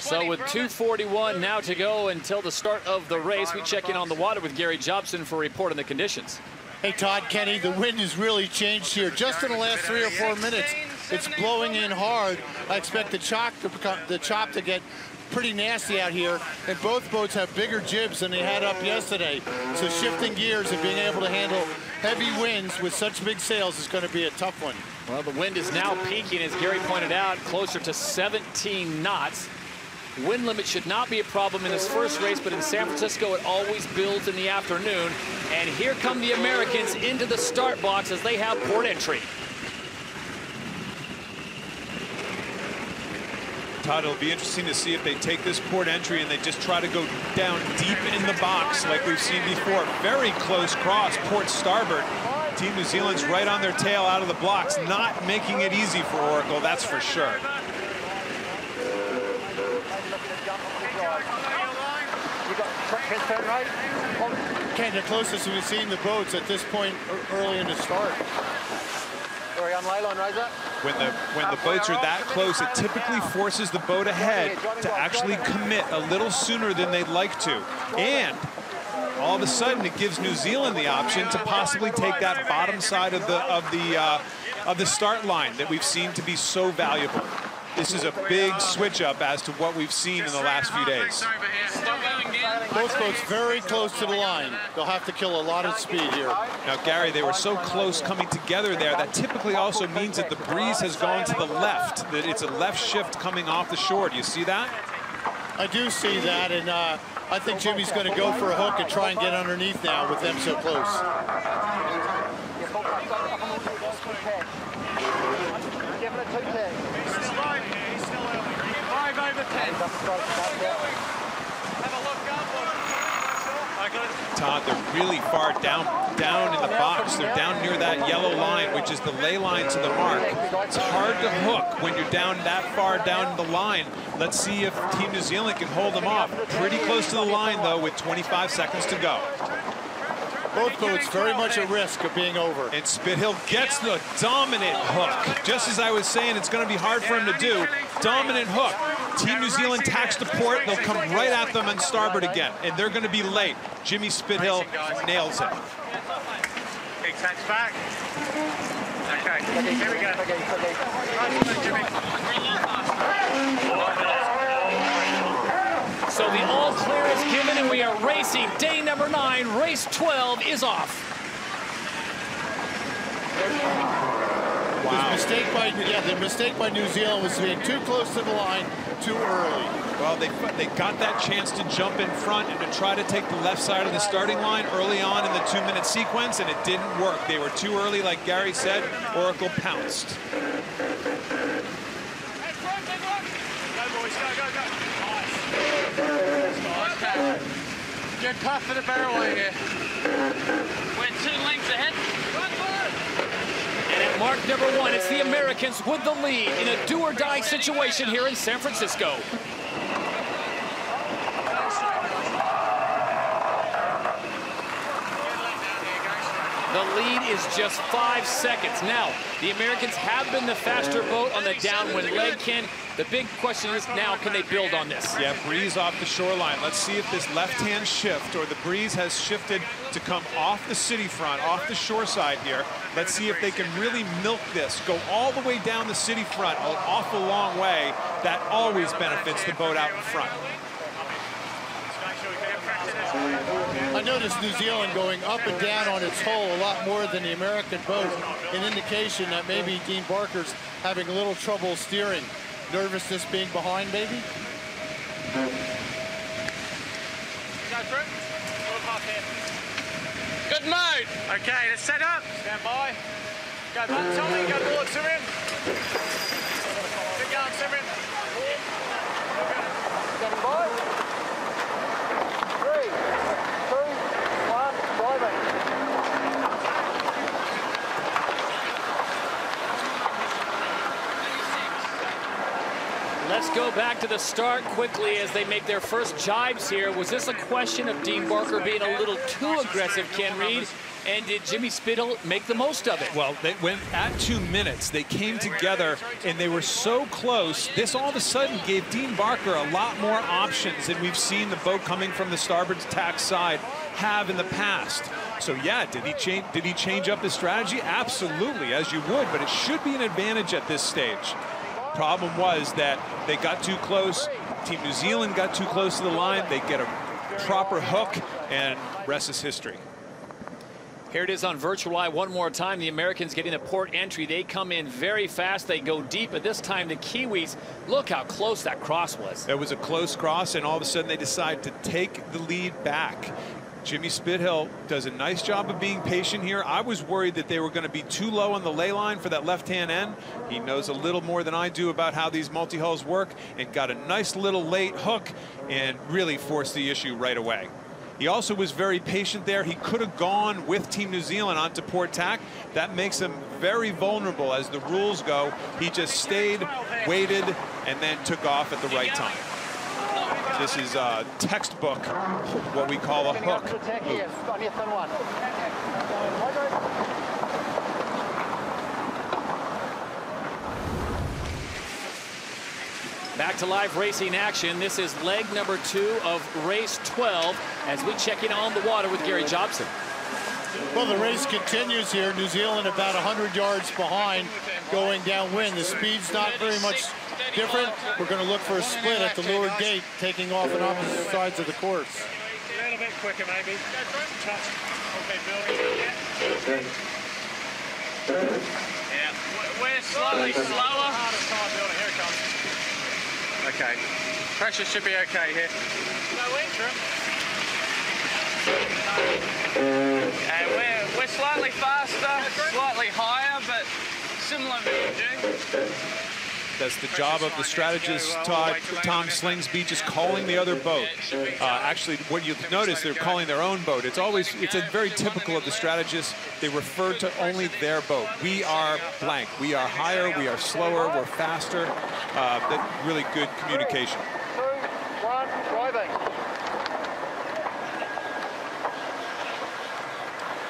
So with 2:41 now to go until the start of the race, we check in on the water with Gary Jobson for a report on the conditions. Hey, Todd, Kenny, the wind has really changed here. Just in the last 3 or 4 minutes, it's blowing in hard. I expect the chop to get pretty nasty out here, and both boats have bigger jibs than they had up yesterday. So shifting gears and being able to handle heavy winds with such big sails is going to be a tough one. Well, the wind is now peaking, as Gary pointed out, closer to 17 knots. Wind limit should not be a problem in this first race, but in San Francisco, it always builds in the afternoon. And here come the Americans into the start box as they have port entry. Todd, it'll be interesting to see if they take this port entry and they just try to go down deep in the box like we've seen before. Very close cross, port starboard. Team New Zealand's right on their tail out of the blocks, not making it easy for Oracle, that's for sure. Ken, the closest we've seen the boats at this point early in the start. When the boats are that close, it typically forces the boat ahead to actually commit a little sooner than they'd like to. And all of a sudden, it gives New Zealand the option to possibly take that bottom side of the start line that we've seen to be so valuable. This is a big switch up as to what we've seen in the last few days. Both boats very close to the line. They'll have to kill a lot of speed here. Now, Gary, they were so close coming together there. That typically also means that the breeze has gone to the left, that it's a left shift coming off the shore. Do you see that? I do see that, and I think Jimmy's going to go for a hook and try and get underneath now with them so close. Todd, they're really far down in the box. They're down near that yellow line, which is the lay line to the mark. It's hard to hook when you're down that far down the line. Let's see if Team New Zealand can hold them off. Pretty close to the line, though, with 25 seconds to go. Both boats very much at risk of being over. And Spithill gets the dominant hook. Just as I was saying, it's going to be hard for him to do. Dominant hook. Team New Zealand tacks to port. They'll come right at them on starboard again, and they're going to be late. Jimmy Spithill nails it. Big touch back. Okay, here we go. So the all clear is given, and we are racing. Day number 9, race 12 is off. Wow. The mistake by New Zealand was being too close to the line too early. Well, they got that chance to jump in front and to try to take the left side of the starting line early on in the 2-minute sequence, and it didn't work. They were too early, like Gary said. Oracle pounced. Good puff for the barrel here. We're 2 lengths ahead. And at mark number 1, it's the Americans with the lead in a do-or-die situation here in San Francisco. The lead is just 5 seconds. Now, the Americans have been the faster boat on the downwind leg, Ken. The big question is now, can they build on this? Yeah, breeze off the shoreline. Let's see if this left-hand shift, or the breeze has shifted to come off the city front, off the shore side here. Let's see if they can really milk this, go all the way down the city front, an awful long way. That always benefits the boat out in front. I noticed New Zealand going up and down on its hull a lot more than the American boat, an indication that maybe Dean Barker's having a little trouble steering. Nervousness being behind, maybe? Good mode. Okay, let's set up. Stand by. Go back, Tommy. Go forward, Simeon. Keep going, Simeon. Stand by. 3, 2, 1, driving. Let's go back to the start quickly as they make their first jibes here. Was this a question of Dean Barker being a little too aggressive, Ken Reed? And did Jimmy Spittle make the most of it? Well, they went at 2 minutes. They came together, and they were so close. This all of a sudden gave Dean Barker a lot more options than we've seen the boat coming from the starboard tack side have in the past. So yeah, did he change up his strategy? Absolutely, as you would, but it should be an advantage at this stage. Problem was that they got too close. Team New Zealand got too close to the line. They get a proper hook, and rest is history. Here it is on Virtual Eye one more time. The Americans getting the port entry. They come in very fast. They go deep, but this time the Kiwis, look how close that cross was. It was a close cross, and all of a sudden they decide to take the lead back. Jimmy Spithill does a nice job of being patient here. I was worried that they were going to be too low on the lay line for that left-hand end. He knows a little more than I do about how these multi-hulls work, and got a nice little late hook and really forced the issue right away. He also was very patient there. He could have gone with Team New Zealand onto port tack. That makes him very vulnerable as the rules go. He just stayed, waited, and then took off at the right time. This is textbook, what we call a hook. Back to live racing action. This is leg number 2 of race 12 as we check in on the water with Gary Jobson. Well, the race continues here. New Zealand about 100 yards behind going downwind. The speed's not very much different. We're going to look for a split at the leeward gate, taking off on opposite sides of the course. A little bit quicker, maybe. Touch. Okay, building. Yeah. We're slightly slower. Hardest time building. Here it comes. Okay. Pressure should be okay here. No interim. And we're slightly faster, slightly higher, but similar to That's the job of the strategist, Tom Slingsby, just calling the other boat. Actually, what you'll notice, they're calling their own boat. It's a very typical of the strategists. They refer to only their boat. We are blank. We are higher, we are slower, we're faster. That's really good communication. 2, 1, driving.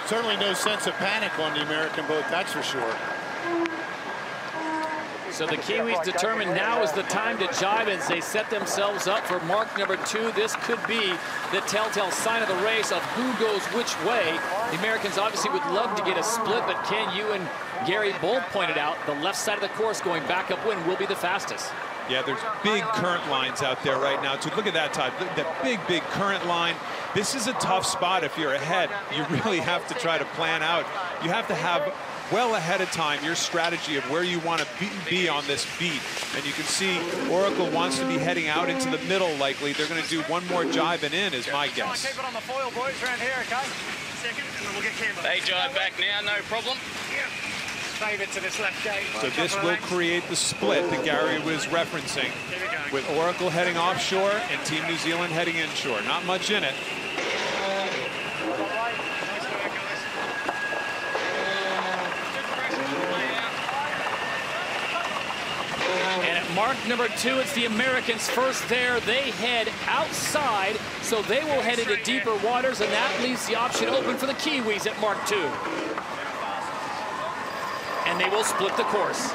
Certainly no sense of panic on the American boat, that's for sure. So the Kiwis determined now is the time to jibe as they set themselves up for mark number 2. This could be the telltale sign of the race of who goes which way. The Americans obviously would love to get a split, but Ken, you and Gary both pointed out the left side of the course going back upwind will be the fastest. Yeah, there's big current lines out there right now, too. Look at that, Todd. That big current line. This is a tough spot if you're ahead. You really have to try to plan out. You have to have well ahead of time your strategy of where you want to be on this beat. And you can see Oracle wants to be heading out into the middle likely. They're going to do one more jibe and in is my guess. Keep it on the foil, boys, around here, okay? Second, and then we'll get camera. They jibe back now, no problem. Yeah. Save it to this left gate. So this will create the split that Gary was referencing, with Oracle heading offshore and Team New Zealand heading inshore. Not much in it. And at mark number 2, it's the Americans first there. They head outside, so they will head into deeper waters, and that leaves the option open for the Kiwis at mark 2. And they will split the course.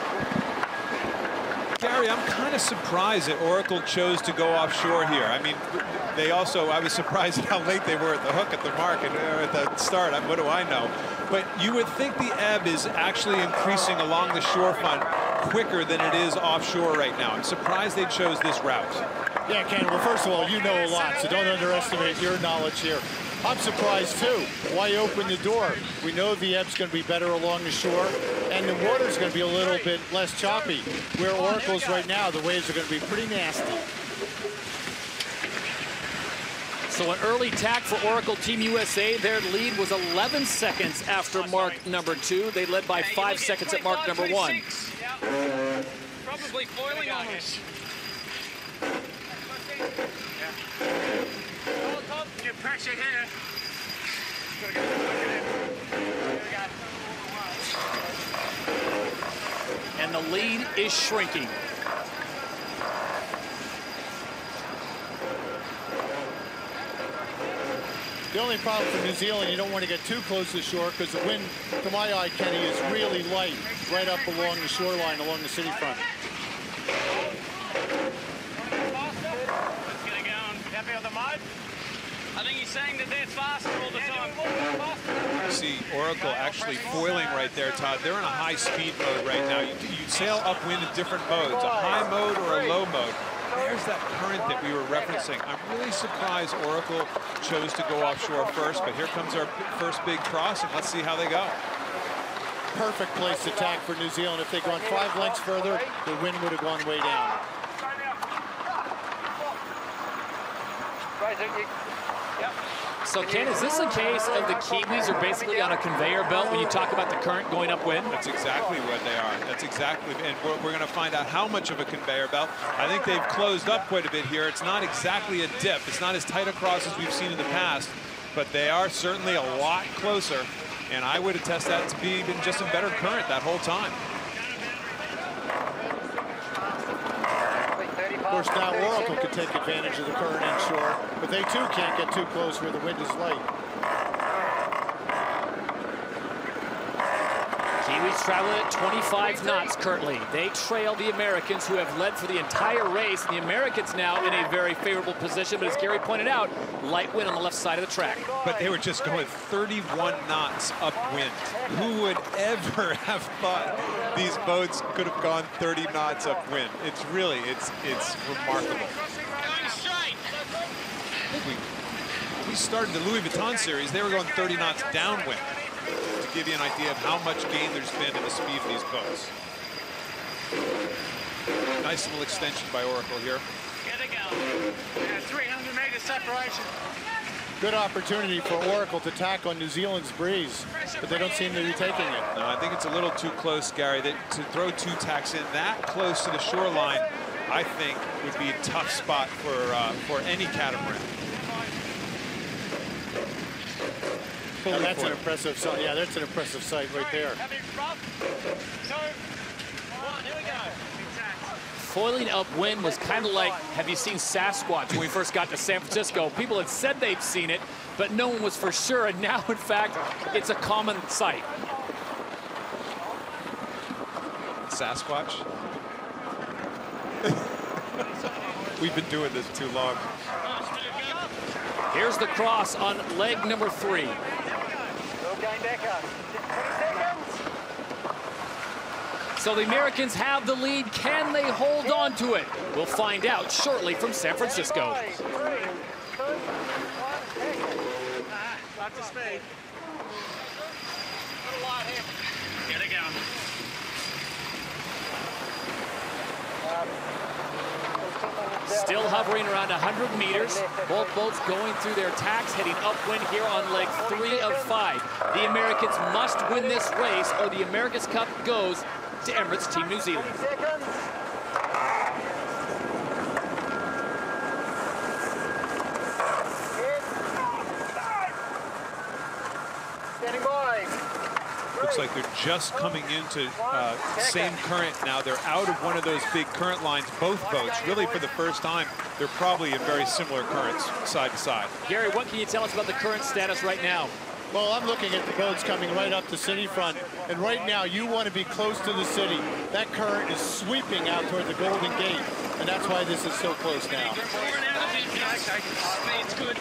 Gary, I'm kind of surprised that Oracle chose to go offshore here. I mean, I was surprised at how late they were at the hook at the mark and at the start. What do I know? But you would think the ebb is actually increasing along the shore front quicker than it is offshore right now. I'm surprised they chose this route. Yeah, Ken, well, first of all, you know a lot, so don't underestimate your knowledge here. I'm surprised, too. Why open the door? We know the ebb's going to be better along the shore, and the water's going to be a little bit less choppy. Where Oracle's right now, the waves are going to be pretty nasty. So an early tack for Oracle Team USA. Their lead was 11 seconds after mark number 2. They led by 5 seconds at mark number 1. Probably foiling on this. Get pressure here. And the lead is shrinking. The only problem for New Zealand, you don't want to get too close to the shore because the wind, to my eye, Kenny, is really light right up along the shoreline, along the city front. Happy with the mode? I think he's saying that they're faster all the time. You see Oracle actually foiling right there, Todd. They're in a high-speed mode right now. You sail upwind in different modes, a high mode or a low mode. There's that current that we were referencing. I'm really surprised Oracle chose to go offshore first, but here comes our first big cross, and let's see how they go. Perfect place to tack for New Zealand. If they'd gone 5 lengths further, the wind would have gone way down. So, Ken, is this a case of the Kiwis are basically on a conveyor belt when you talk about the current going upwind? That's exactly what they are. That's exactly, and we're going to find out how much of a conveyor belt. I think they've closed up quite a bit here. It's not exactly a dip. It's not as tight across as we've seen in the past, but they are certainly a lot closer, and I would attest that to be even just a better current that whole time. Of course, now Oracle could take advantage of the current inshore, but they too can't get too close where the wind is light. Kiwis traveling at 25 knots currently. They trail the Americans, who have led for the entire race. And the Americans now in a very favorable position, but as Gary pointed out, light wind on the left side of the track. But they were just going 31 knots upwind. Who would ever have thought these boats could have gone 30 knots upwind? It's really, it's remarkable. Going straight. I think we started the Louis Vuitton series, they were going 30 knots downwind, to give you an idea of how much gain there's been in the speed of these boats. Nice little extension by Oracle here. Get it going. 300-meter separation. Good opportunity for Oracle to tack on New Zealand's breeze, but they don't seem to be taking it. No, I think it's a little too close, Gary, to throw 2 tacks in that close to the shoreline, I think would be a tough spot for any catamaran. Well, that's an impressive sight. Yeah, that's an impressive sight right there. Foiling upwind was kind of like, have you seen Sasquatch when we first got to San Francisco? People had said they'd seen it, but no one was for sure, and now, in fact, it's a common sight. Sasquatch? We've been doing this too long. Here's the cross on leg number 3. So the Americans have the lead. Can they hold on to it? We'll find out shortly from San Francisco. Lots of speed. Get it going. Still hovering around 100 meters. Both boats going through their tacks, heading upwind here on leg 3 of 5. The Americans must win this race, or the America's Cup goes to Emirates Team New Zealand. Looks like they're just coming into same current now. They're out of one of those big current lines, both boats. Really, for the first time, they're probably in very similar currents, side to side. Gary, what can you tell us about the current status right now? Well, I'm looking at the boats coming right up the city front, and right now you want to be close to the city. That current is sweeping out toward the Golden Gate, and that's why this is so close now. Speed's good.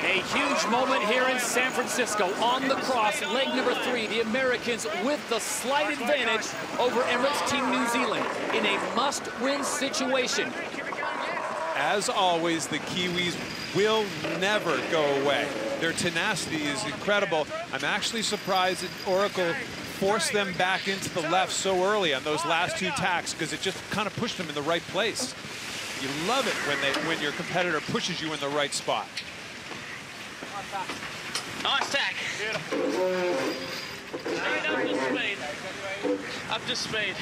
A huge moment here in San Francisco on the cross, leg number 3. The Americans with the slight advantage over Emirates Team New Zealand in a must-win situation. As always, the Kiwis will never go away. Their tenacity is incredible. I'm actually surprised that Oracle forced them back into the left so early on those last 2 tacks, because it just kind of pushed them in the right place. You love it when your competitor pushes you in the right spot. Nice tack. Beautiful. Up to speed.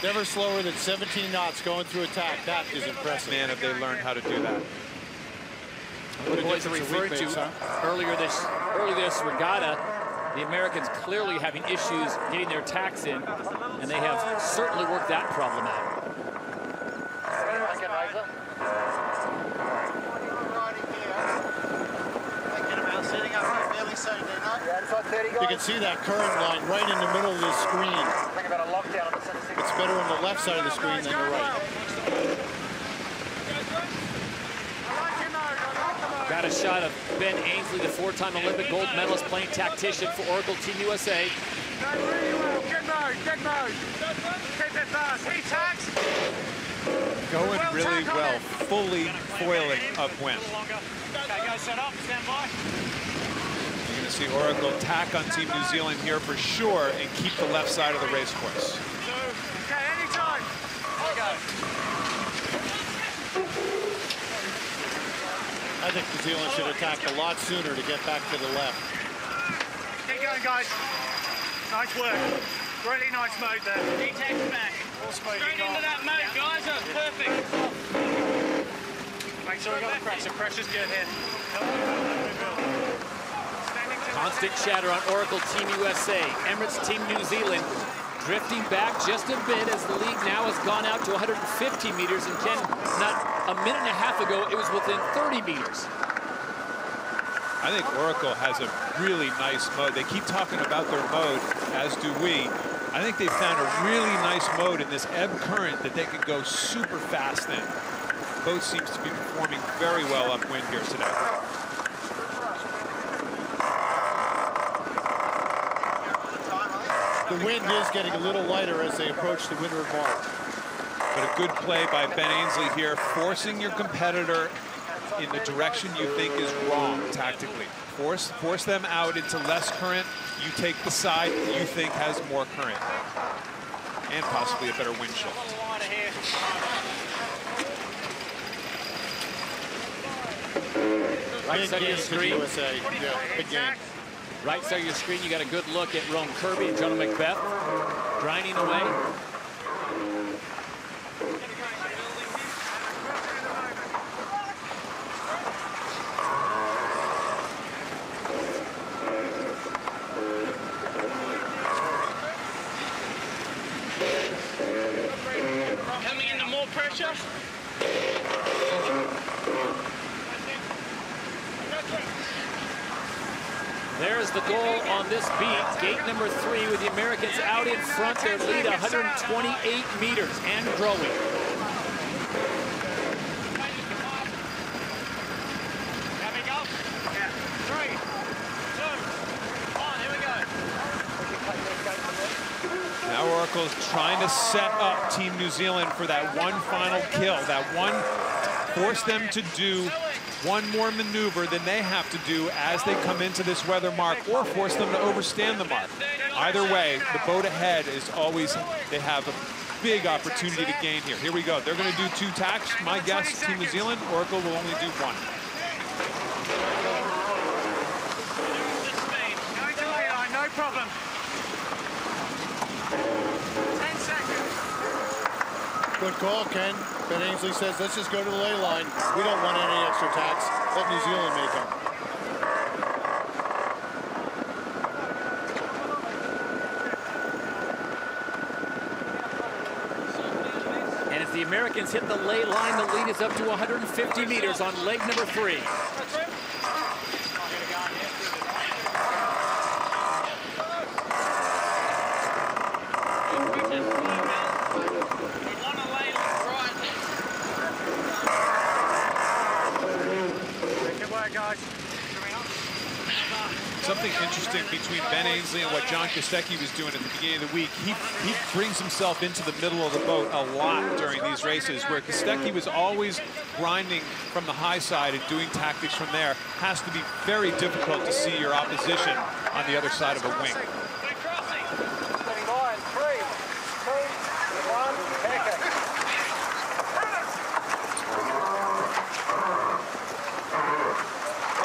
Never slower than 17 knots going through a tack. That is impressive. Man, have they learned how to do that. What the boys are referring to earlier this regatta, the Americans clearly having issues getting their tacks in, and they have certainly worked that problem out. You can see that current line right in the middle of the screen. It's better on the left side of the screen than the right. Got a shot of Ben Ainsley, the four-time Olympic gold medalist, playing tactician for Oracle Team USA. Good mode. Keep it fast. He tags. Going really well, fully foiling upwind. Okay, go set up, stand by. You're going to see Oracle tack on Team New Zealand here for sure and keep the left side of the race course. Okay, anytime. Go. I think New Zealand should attack a lot sooner to get back to the left. Keep going, guys. Nice work. Really nice mode there. He takes back. Straight into that mode, guys. That's perfect. Make sure we got the pressure. Pressure's good here. Constant chatter on Oracle Team USA. Emirates Team New Zealand drifting back just a bit as the lead now has gone out to 150 meters. And Ken, not a minute and a half ago, it was within 30 meters. I think Oracle has a really nice mode. They keep talking about their mode, as do we. I think they found a really nice mode in this ebb current that they could go super fast in. Boat seems to be performing very well upwind here today. The wind is getting a little lighter as they approach the windward mark. But a good play by Ben Ainsley here, forcing your competitor in the direction you think is wrong tactically. Force them out into less current. You take the side you think has more current and possibly a better wind shift. Right side of your screen. USA. Yeah, big game. Right side of your screen, you got a good look at Rome Kirby and Jonah Macbeth grinding away. Coming into more pressure. There's the goal on this beat. Gate number 3 with the Americans out in front. Their lead 128 meters and growing. There we go. Yeah. 3, 2, 1. Here we go. Now Oracle's trying to set up Team New Zealand for that one final kill. That one, force them to do one more maneuver than they have to do as they come into this weather mark, or force them to overstand the mark. Either way, the boat ahead is always, they have a big opportunity to gain here. Here we go. They're going to do 2 tacks. My guess, Team New Zealand, Oracle will only do 1. No problem. 10 seconds. Good call, Ken. Ben Ainsley says, let's just go to the ley line. We don't want any extra tacks. Let New Zealand make them. And as the Americans hit the ley line, the lead is up to 150 meters on leg number 3. Something interesting between Ben Ainsley and what John Kostecki was doing at the beginning of the week. He brings himself into the middle of the boat a lot during these races, where Kostecki was always grinding from the high side and doing tactics from there. Has to be very difficult to see your opposition on the other side of a wing.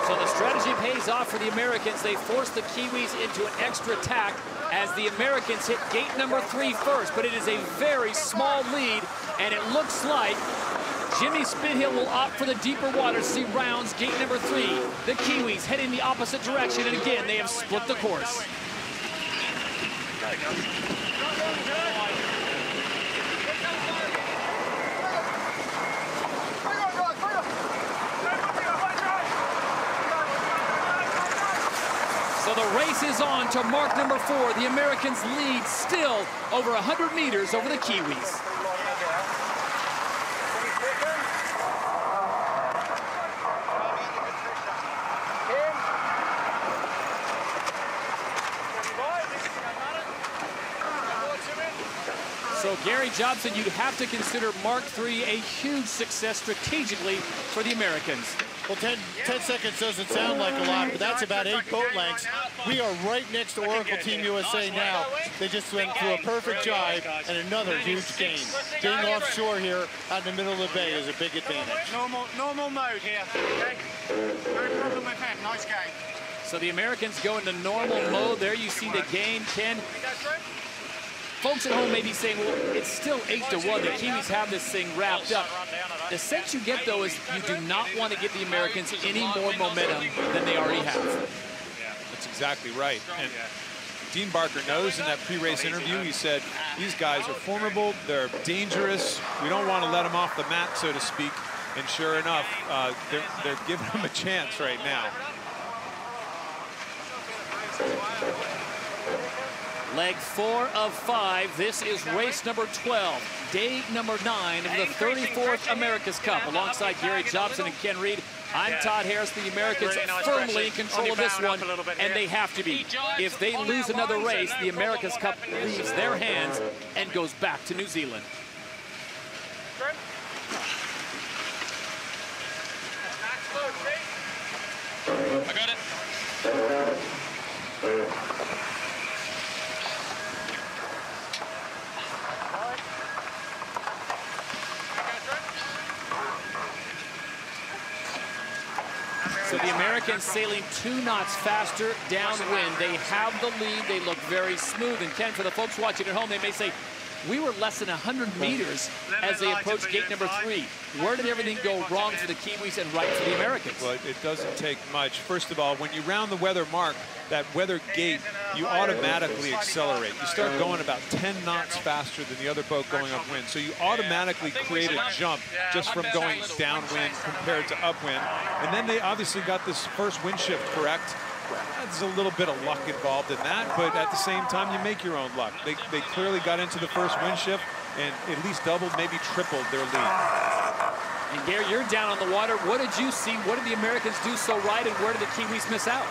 So the strategy pays off for the Americans. They force the Kiwis into an extra tack as the Americans hit gate number 3 first, but it is a very small lead, and it looks like Jimmy Spithill will opt for the deeper waters. See rounds gate number 3. The Kiwis heading the opposite direction, and again, they have split the course. So the race race is on to mark number 4. The Americans lead still over 100 meters over the Kiwis. So Gary Jobson, you'd have to consider Mark III a huge success strategically for the Americans. Well, 10 seconds doesn't sound like a lot, but that's about 8 boat lengths. We are right next to Oracle Team USA now. They just went through a perfect jibe and another huge gain. Being offshore here out in the middle of the bay is a big advantage. Normal mode here. Okay. No problem with him. Nice game. So the Americans go into normal mode. There you see the gain, Ken. Folks at home may be saying, well, it's still 8-1. The Kiwis have this thing wrapped up. The sense you get, though, is you do not want to give the Americans any more momentum than they already have. That's exactly right. And Dean Barker knows in that pre-race interview, he said, these guys are formidable, they're dangerous, we don't want to let them off the mat, so to speak. And sure enough, they're giving them a chance right now. Leg 4 of 5. This is race number 12, day number 9 of the 34th America's Cup. Alongside Gary Jobson and Ken Reed, I'm Todd Harris. The Americans firmly in control of this one, and they have to be. If they lose another race, the America's Cup leaves their hands and goes back to New Zealand. I got it. So the Americans sailing 2 knots faster downwind. They have the lead. They look very smooth. And Ken, for the folks watching at home, they may say, we were less than 100 meters as they approach gate number 3. Where did everything go wrong for the Kiwis and right for the Americans? Well, it doesn't take much. First of all, when you round the weather mark, that weather gate, you automatically accelerate. You start going about 10 knots faster than the other boat going upwind. So you automatically create a jump just from going downwind compared to upwind. And then they obviously got this first wind shift correct. There's a little bit of luck involved in that, but at the same time, you make your own luck. They clearly got into the first wind shift and at least doubled, maybe tripled their lead. And Gary, you're down on the water. What did you see? What did the Americans do so right, and where did the Kiwis miss out?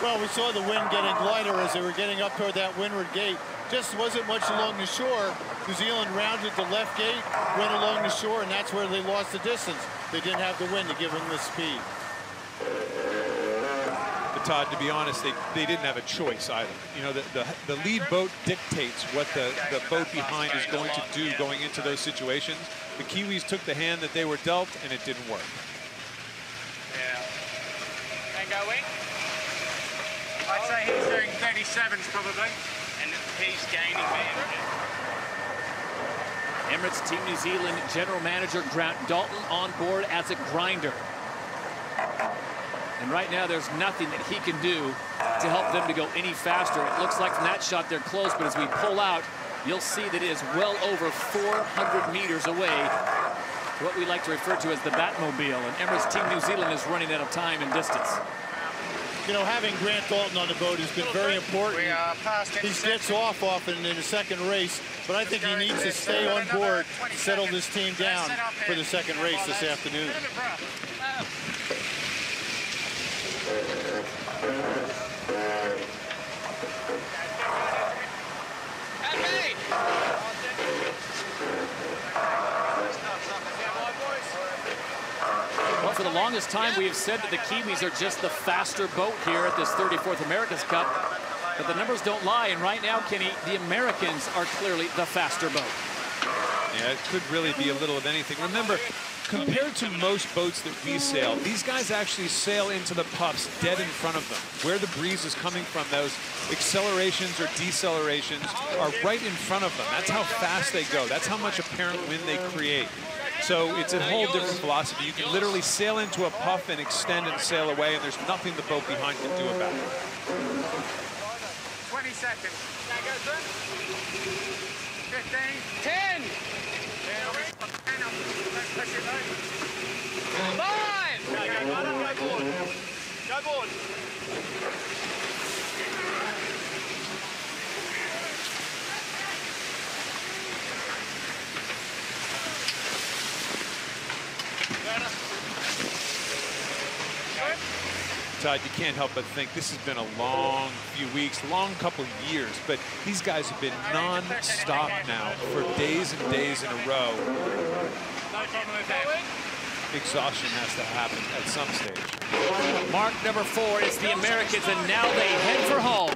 Well, we saw the wind getting lighter as they were getting up toward that windward gate. Just wasn't much along the shore. New Zealand rounded the left gate, went along the shore, and that's where they lost the distance. They didn't have the wind to give them the speed. Todd, to be honest, they didn't have a choice either. You know, the lead boat dictates what the boat behind is going to do going into those situations. The Kiwis took the hand that they were dealt, and it didn't work. Yeah. And going. I'd say he's doing 37s probably. And he's gaining there. Emirates Team New Zealand General Manager Grant Dalton on board as a grinder. And right now, there's nothing that he can do to help them to go any faster. It looks like from that shot they're close, but as we pull out, you'll see that it is well over 400 meters away, what we like to refer to as the Batmobile. And Emirates Team New Zealand is running out of time and distance. You know, having Grant Dalton on the boat has been very important. He gets off often in the second race, but I think he needs to stay on board to settle this team down for the second race this afternoon. Well, for the longest time, we have said that the Kiwis are just the faster boat here at this 34th America's Cup. But the numbers don't lie, and right now, Kenny, the Americans are clearly the faster boat. Yeah, it could really be a little of anything. Remember, compared to most boats that we sail, these guys actually sail into the puffs dead in front of them. Where the breeze is coming from, those accelerations or decelerations are right in front of them. That's how fast they go. That's how much apparent wind they create. So it's a whole different philosophy. You can literally sail into a puff and extend and sail away, and there's nothing the boat behind can do about it. 20 seconds. 15. 10. 5. Go board. Go board. Todd, you can't help but think this has been a long few weeks, long couple years, but these guys have been non-stop now for days and days in a row. Exhaustion has to happen at some stage. Mark number 4 is the Americans, and now they head for home.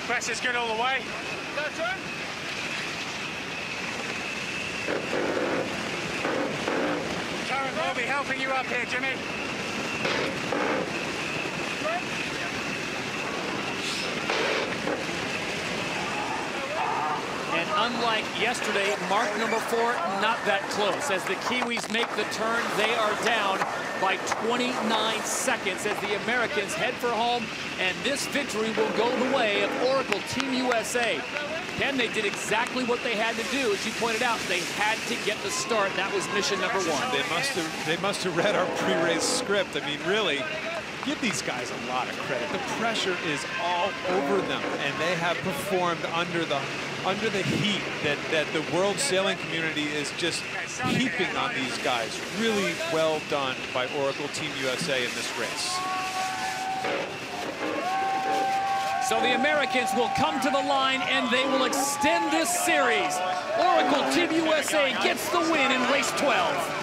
Press is good all the way. Karen will be helping you up here, Jimmy. And unlike yesterday, mark number 4, not that close. As the Kiwis make the turn, they are down by 29 seconds as the Americans head for home, and this victory will go the way of Oracle Team USA. Ken, they did exactly what they had to do. As you pointed out, they had to get the start. That was mission number 1. They must have read our pre-race script. I mean, really, give these guys a lot of credit. The pressure is all over them, and they have performed under the heat that the world sailing community is just heaping on these guys. Really well done by Oracle Team USA in this race. So the Americans will come to the line and they will extend this series. Oracle Team USA gets the win in race 12.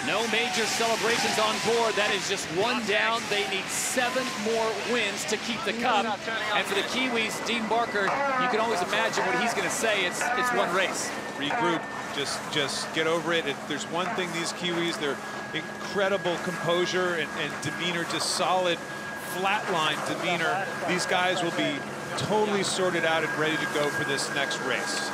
No major celebrations on board. That is just 1 down. They need 7 more wins to keep the cup. And for the Kiwis, Dean Barker, you can always imagine what he's going to say. It's one race. Regroup. Just get over it. If there's one thing these Kiwis, their incredible composure and demeanor, just solid, flatline demeanor. These guys will be totally sorted out and ready to go for this next race.